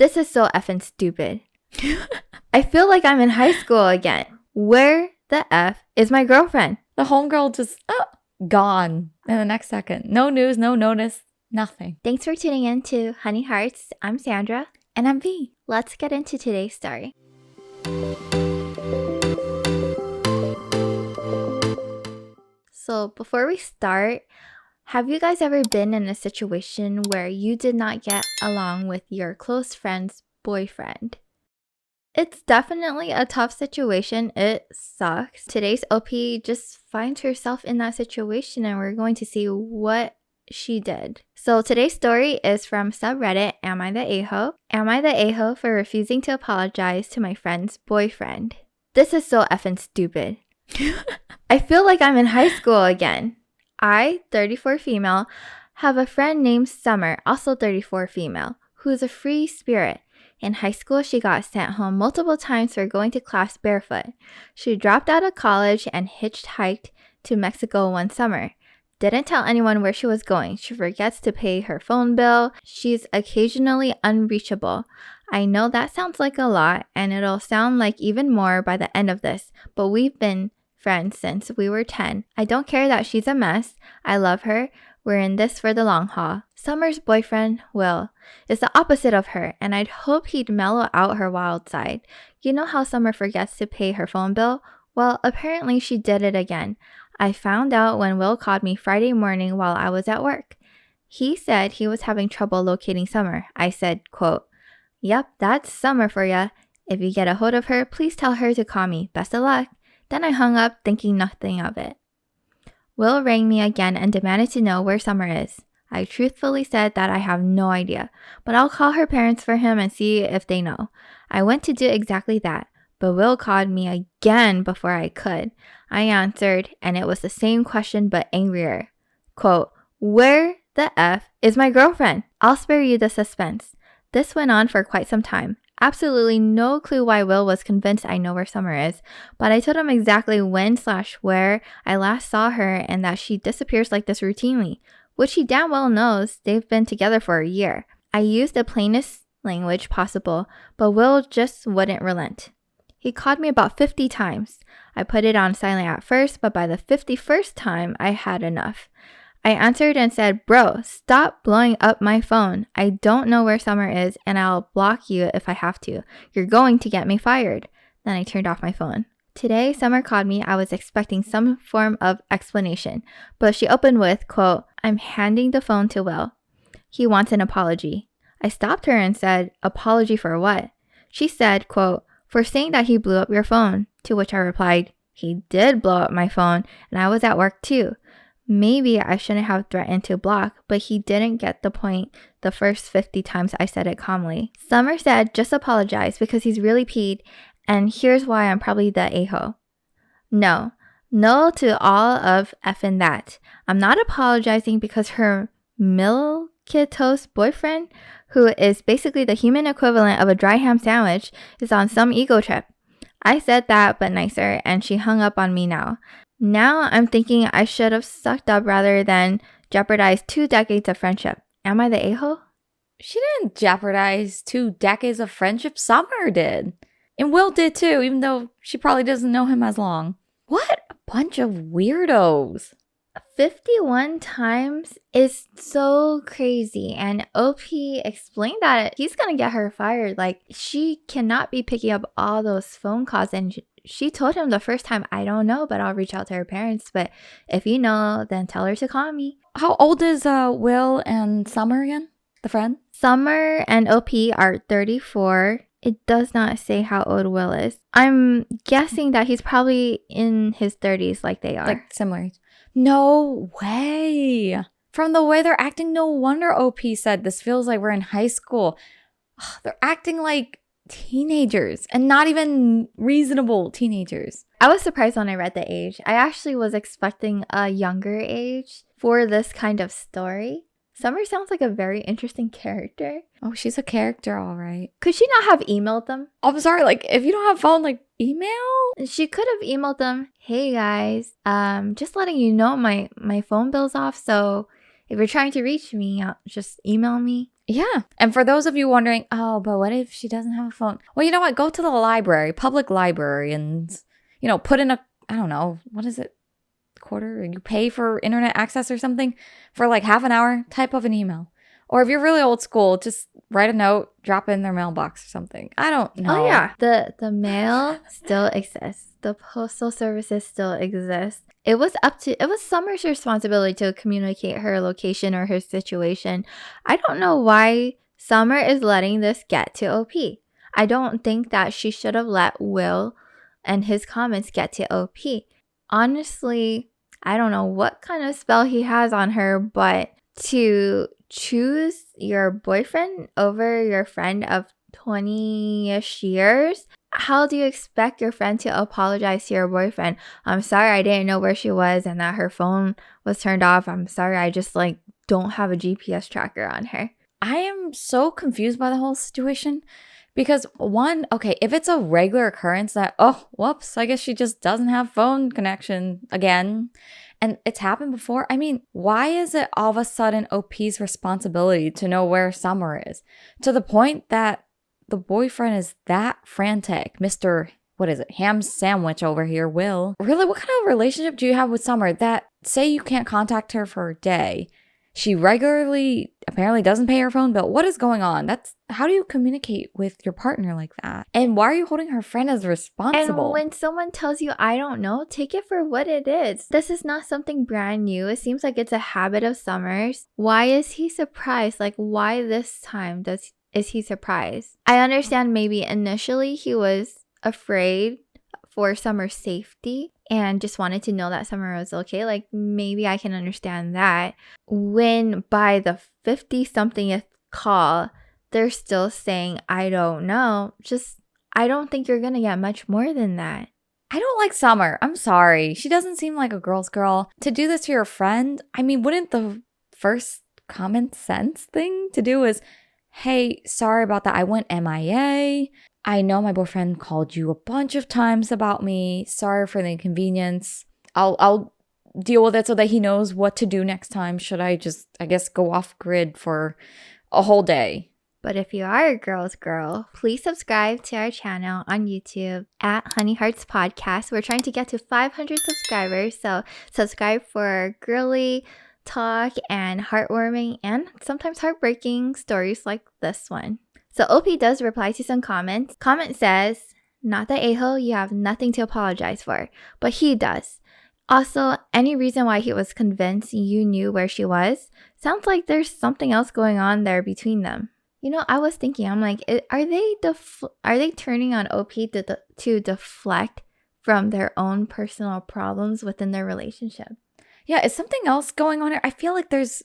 This is so effing stupid. I feel like I'm in high school again. Where the F is my girlfriend? The homegirl just gone in the next second. No news, no notice, nothing. Thanks for tuning in to Honey Hearts. I'm Sandra. And I'm V. Let's get into today's story. So before we start, have you guys ever been in a situation where you did not get along with your close friend's boyfriend? It's definitely a tough situation. It sucks. Today's OP just finds herself in that situation, and we're going to see what she did. So today's story is from subreddit Am I the A-ho? Am I the A-ho for refusing to apologize to my friend's boyfriend? This is so effing stupid. I feel like I'm in high school again. I, 34 female, have a friend named Summer, also 34 female, who is a free spirit. In high school, she got sent home multiple times for going to class barefoot. She dropped out of college and hitchhiked to Mexico one summer. Didn't tell anyone where she was going. She forgets to pay her phone bill. She's occasionally unreachable. I know that sounds like a lot, and it'll sound like even more by the end of this, but we've been friends since we were 10. I don't care that she's a mess. I love her. We're in this for the long haul. Summer's boyfriend, Will, is the opposite of her, and I'd hope he'd mellow out her wild side. You know how Summer forgets to pay her phone bill? Well, apparently she did it again. I found out when Will called me Friday morning while I was at work. He said he was having trouble locating Summer. I said, quote, "Yep, that's Summer for ya. If you get a hold of her, please tell her to call me. Best of luck." Then I hung up thinking nothing of it. Will rang me again and demanded to know where Summer is. I truthfully said that I have no idea, but I'll call her parents for him and see if they know. I went to do exactly that, but Will called me again before I could. I answered, and it was the same question but angrier. Quote, "Where the F is my girlfriend?" I'll spare you the suspense. This went on for quite some time. Absolutely no clue why Will was convinced I know where Summer is, but I told him exactly when/where I last saw her and that she disappears like this routinely, which he damn well knows. They've been together for a year. I used the plainest language possible, but Will just wouldn't relent. He called me about 50 times. I put it on silent at first, but by the 51st time, I had enough. I answered and said, "Bro, stop blowing up my phone. I don't know where Summer is, and I'll block you if I have to. You're going to get me fired." Then I turned off my phone. Today, Summer called me. I was expecting some form of explanation, but she opened with, quote, "I'm handing the phone to Will. He wants an apology." I stopped her and said, "Apology for what?" She said, quote, "For saying that he blew up your phone." To which I replied, "He did blow up my phone, and I was at work too. Maybe I shouldn't have threatened to block, but he didn't get the point the first 50 times I said it calmly." Summer said, "Just apologize because he's really peed, and here's why I'm probably the a-ho." No to all of effing that. I'm not apologizing because her milquetoast boyfriend, who is basically the human equivalent of a dry ham sandwich, is on some ego trip. I said that, but nicer, and she hung up on me now. Now I'm thinking I should have sucked up rather than jeopardize 2 decades of friendship. Am I the a-ho? She didn't jeopardize 2 decades of friendship. Summer did. And Will did too, even though she probably doesn't know him as long. What a bunch of weirdos. 51 times is so crazy, and OP explained that he's gonna get her fired. Like, she cannot be picking up all those phone calls, and she told him the first time, "I don't know, but I'll reach out to her parents, but if you know, then tell her to call me." How old is Will and Summer again? The friend? Summer and OP are 34. It does not say how old Will is. I'm guessing that he's probably in his 30s like they are. Like similar age. No way. From the way they're acting, no wonder OP said this feels like we're in high school. Ugh, they're acting like teenagers and not even reasonable teenagers. I was surprised when I read the age. I actually was expecting a younger age for this kind of story. Summer sounds like a very interesting character. Oh, she's a character, all right. Could she not have emailed them? I'm sorry, like, if you don't have phone, like, email? She could have emailed them, "Hey guys, just letting you know my phone bill's off, so if you're trying to reach me, just email me." Yeah. And for those of you wondering, oh, but what if she doesn't have a phone? Well, you know what? Go to the library, public library, and, put in I don't know, what is it? Quarter? You pay for internet access or something for like half an hour, type of an email. Or if you're really old school, just write a note, drop it in their mailbox or something. I don't know. Oh yeah, the mail still exists. The postal services still exist. It was Summer's responsibility to communicate her location or her situation. I don't know why Summer is letting this get to OP. I don't think that she should have let Will and his comments get to OP. Honestly, I don't know what kind of spell he has on her, but to choose your boyfriend over your friend of 20-ish years, how do you expect your friend to apologize to your boyfriend? I'm sorry, I didn't know where she was and that her phone was turned off. I'm sorry, I just don't have a GPS tracker on her. I am so confused by the whole situation because one, okay, if it's a regular occurrence that, oh, whoops, I guess she just doesn't have phone connection again, and it's happened before. I mean, why is it all of a sudden OP's responsibility to know where Summer is? To the point that the boyfriend is that frantic, Mr. What is it? Ham sandwich over here, Will. Really, what kind of relationship do you have with Summer that, say you can't contact her for a day, she regularly apparently doesn't pay her phone bill? What is going on? How do you communicate with your partner like that? And why are you holding her friend as responsible? And when someone tells you, I don't know, take it for what it is. This is not something brand new. It seems like it's a habit of Summer's. Why is he surprised? Why this time is he surprised? I understand maybe initially he was afraid for Summer's safety and just wanted to know that Summer was okay. Maybe I can understand that. When by the 50-somethingth call, they're still saying, I don't know. I don't think you're going to get much more than that. I don't like Summer. I'm sorry. She doesn't seem like a girl's girl. To do this to your friend, I mean, wouldn't the first common sense thing to do is, hey, sorry about that. I went MIA. I know my boyfriend called you a bunch of times about me. Sorry for the inconvenience. I'll deal with it so that he knows what to do next time. Should I just, I guess, go off grid for a whole day? But if you are a girl's girl, please subscribe to our channel on YouTube at Honey Hearts Podcast. We're trying to get to 500 subscribers, so subscribe for girly talk and heartwarming and sometimes heartbreaking stories like this one. So OP does reply to some comments. Comment says, not the a-hole, you have nothing to apologize for, but he does. Also, any reason why he was convinced you knew where she was? Sounds like there's something else going on there between them. I was thinking, I'm like, are they turning on OP to deflect from their own personal problems within their relationship? Yeah, is something else going on here? I feel like there's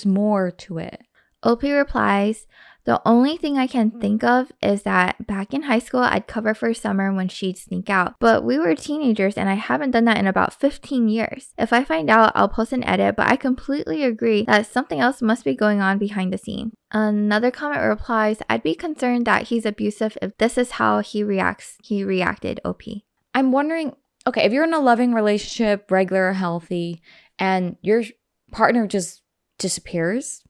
more to it. OP replies, the only thing I can think of is that back in high school, I'd cover for Summer when she'd sneak out. But we were teenagers and I haven't done that in about 15 years. If I find out, I'll post an edit, but I completely agree that something else must be going on behind the scenes. Another comment replies, I'd be concerned that he's abusive if this is how he reacted, OP. I'm wondering, okay, if you're in a loving relationship, regular, healthy, and your partner just disappears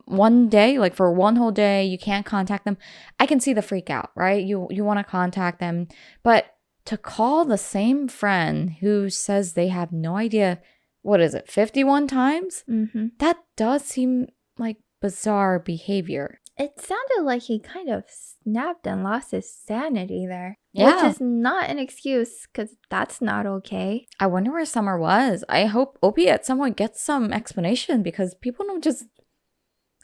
one day, for one whole day, you can't contact them, I can see the freak out, right? You want to contact them, but to call the same friend who says they have no idea, what is it, 51 times? Mm-hmm. That does seem like bizarre behavior. It sounded like he kind of snapped and lost his sanity there. Yeah. Which is not an excuse, because that's not okay. I wonder where Summer was. I hope OP at some point gets some explanation, because people don't just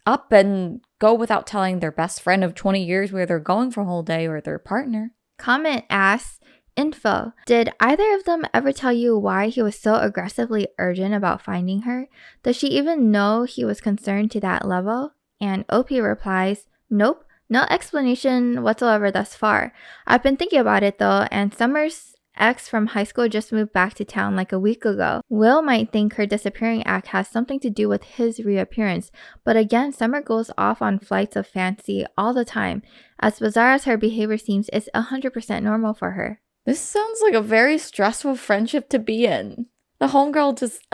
up and go without telling their best friend of 20 years where they're going for a whole day or their partner. Comment asks, info, did either of them ever tell you why he was so aggressively urgent about finding her? Does she even know he was concerned to that level? And OP replies, nope, no explanation whatsoever thus far. I've been thinking about it though, and Summer's ex from high school just moved back to town like a week ago. Will might think her disappearing act has something to do with his reappearance, but again, Summer goes off on flights of fancy all the time. As bizarre as her behavior seems, it's 100% normal for her. This sounds like a very stressful friendship to be in. The homegirl just,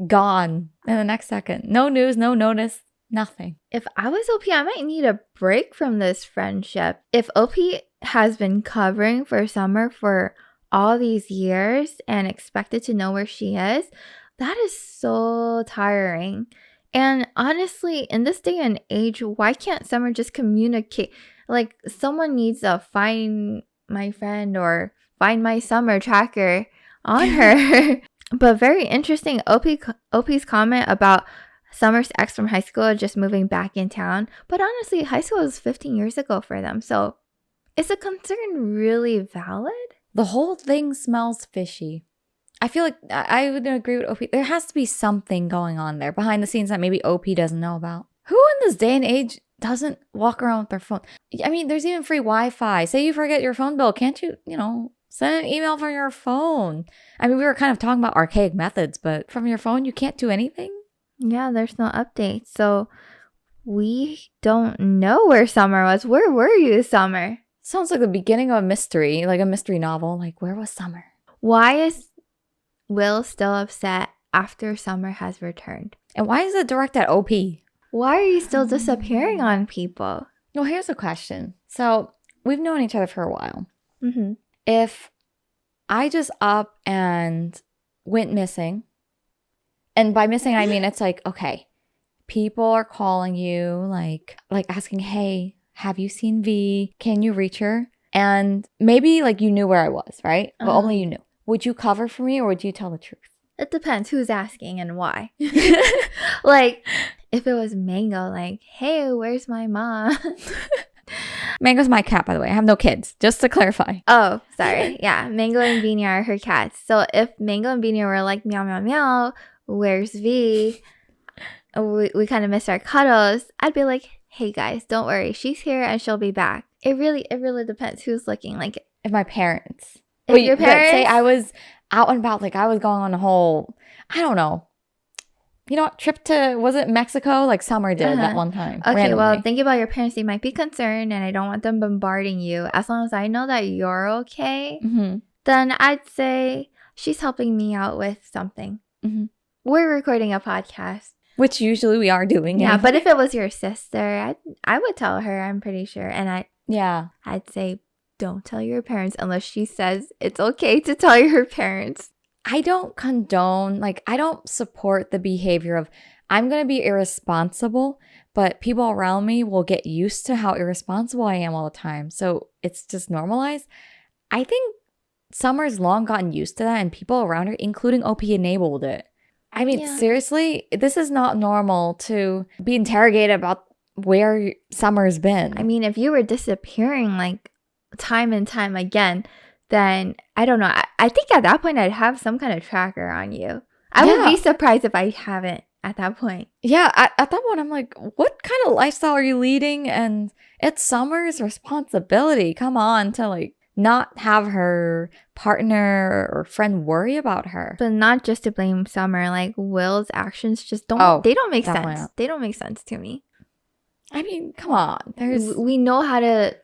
gone in the next second. No news, no notice. Nothing. If I was OP, I might need a break from this friendship. If OP has been covering for Summer for all these years and expected to know where she is, that is so tiring. And honestly, in this day and age, why can't Summer just communicate? Like, someone needs to find my friend or find my Summer tracker on her. But very interesting, OP's comment about Summer's ex from high school just moving back in town. But honestly, high school was 15 years ago for them. So is the concern really valid? The whole thing smells fishy. I feel like I would agree with OP. There has to be something going on there behind the scenes that maybe OP doesn't know about. Who in this day and age doesn't walk around with their phone? I mean, there's even free Wi-Fi. Say you forget your phone bill. Can't you, send an email from your phone? I mean, we were kind of talking about archaic methods, but from your phone, you can't do anything? Yeah, there's no update. So we don't know where Summer was. Where were you, Summer? Sounds like the beginning of a mystery, like a mystery novel. Like, where was Summer? Why is Will still upset after Summer has returned? And why is it direct at OP? Why are you still disappearing on people? Well, here's a question. So we've known each other for a while. Mm-hmm. If I just up and went missing, and by missing, I mean, it's like, okay, people are calling you, like asking, hey, have you seen V? Can you reach her? And maybe like you knew where I was, right? But only you knew. Would you cover for me or would you tell the truth? It depends who's asking and why. Like, if it was Mango, like, hey, where's my mom? Mango's my cat, by the way. I have no kids, just to clarify. Oh, sorry. Yeah, Mango and Beanie are her cats. So if Mango and Beanie were like, meow, meow, meow, where's V? We kind of miss our cuddles. I'd be like, hey guys, don't worry. She's here and she'll be back. It really depends who's looking. Like, if my parents. If your parents say I was out and about, like I was going on a whole, I don't know. You know what? Trip to, was it Mexico? Like Summer did that one time. Okay, randomly. well, thinking about your parents, they might be concerned and I don't want them bombarding you. As long as I know that you're okay, then I'd say she's helping me out with something. We're recording a podcast. Which usually we are doing. Yeah, but if it was your sister, I would tell her, I'm pretty sure. And I'd say, don't tell your parents unless she says it's okay to tell your parents. I don't condone, like, I don't support the behavior of, I'm going to be irresponsible, but people around me will get used to how irresponsible I am all the time. So it's just normalized. I think Summer's long gotten used to that and people around her, including OP, enabled it. I mean, seriously, this is not normal to be interrogated about where Summer's been. I mean, if you were disappearing like time and time again, then I don't know. I think at that point I'd have some kind of tracker on you. I would be surprised if I haven't at that point. Yeah, at that point I'm like, what kind of lifestyle are you leading? And it's Summer's responsibility. Come on, to like not have her partner or friend worry about her. But not just to blame Summer. Like Will's actions just don't make sense. They don't make sense to me. I mean, come on. We know how to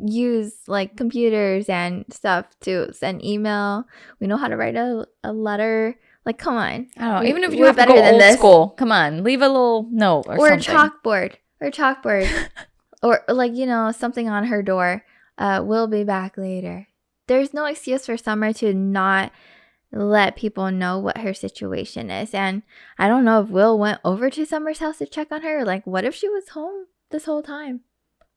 use like computers and stuff to send email. We know how to write a letter. Like, come on. I don't know. Even if you have to go old school, come on, leave a little note or something. Chalkboard. Or like, something on her door. We'll be back later. There's no excuse for Summer to not let people know what her situation is. And I don't know if Will went over to Summer's house to check on her. Like, what if she was home this whole time?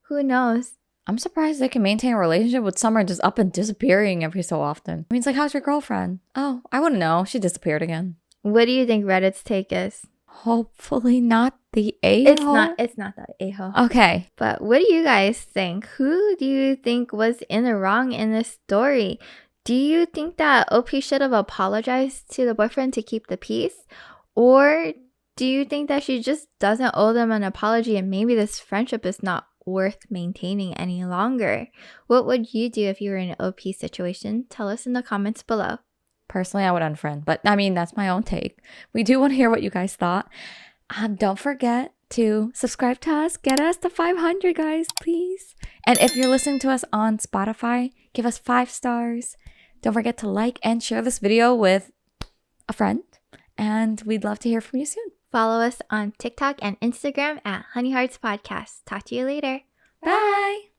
Who knows? I'm surprised they can maintain a relationship with Summer just up and disappearing every so often. I mean, it's like, how's your girlfriend? Oh, I wouldn't know. She disappeared again. What do you think Reddit's take is? Hopefully not the a-hole. It's not the a-hole. Okay. But what do you guys think? Who do you think was in the wrong in this story? Do you think that OP should have apologized to the boyfriend to keep the peace? Or do you think that she just doesn't owe them an apology and maybe this friendship is not worth maintaining any longer? What would you do if you were in an OP situation? Tell us in the comments below. Personally, I would unfriend, but I mean, that's my own take. We do want to hear what you guys thought. Don't forget to subscribe to us. Get us to 500, guys, please. And if you're listening to us on Spotify, give us 5 stars. Don't forget to like and share this video with a friend. And we'd love to hear from you soon. Follow us on TikTok and Instagram at Honey Hearts Podcast. Talk to you later. Bye.